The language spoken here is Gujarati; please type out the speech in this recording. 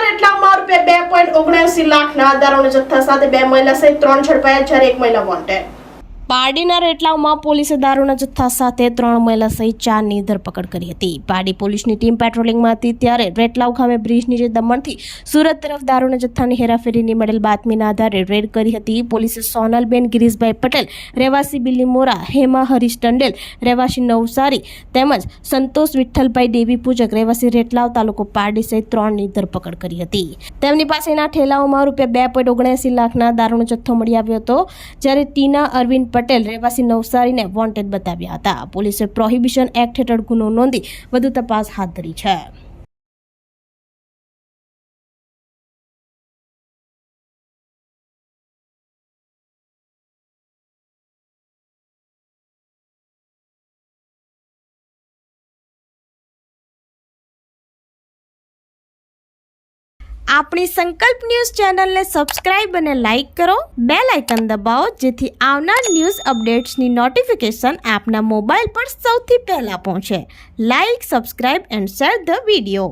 રેટલામાં ₹2.79 લાખના દારૂના જથ્થા સાથે 2 મહિલા સહિત 3 ઝડપાયા, જ્યારે 1 મહિલા વોન્ટેડ। પારડીના રેટલામાં પોલીસે દારૂના જથ્થા સાથે 3 મહિલા સહિત 4ની ધરપકડ કરી હતી। પારડી પોલીસની ટીમ પેટ્રોલિંગમાં હતી ત્યારે રેટલાવ ખામે બ્રિજ નીચે દમણથી સુરત તરફ દારૂના જથ્થાની હેરાફેરીની મળેલ બાતમીના આધારે રેડ કરી હતી। પોલીસે સોનલબેન ગિરીશભાઈ પટેલ રહેવાસી બિલ્લીમોરા, હેમા હરીશ ટંડેલ રહેવાસી નવસારી તેમજ સંતોષ વિઠ્ઠલભાઈ દેવી પૂજક રહેવાસી રેટલાવ તાલુકો પારડી સહિત 3ની ધરપકડ કરી હતી। તેમની પાસેના ઠેલાઓમાં ₹2.79 લાખના દારૂનો જથ્થો મળી આવ્યો હતો, જ્યારે ટીના અરવિંદ પટેલ રહેવાસી નવસારીને વોન્ટેડ બતાવ્યા હતા। પોલીસે પ્રોહિબિશન એક્ટ હેઠળ ગુનો નોંધી વધુ તપાસ હાથ ધરી છે। આપણી સંકલ્પ ન્યૂઝ ચેનલને સબસ્ક્રાઇબ અને લાઇક કરો, બેલ આઇકન દબાવો જેથી આવનાર ન્યૂઝ અપડેટ્સની નોટિફિકેશન આપના મોબાઈલ પર સૌથી પહેલા પહોંચે। Like, subscribe and share the video.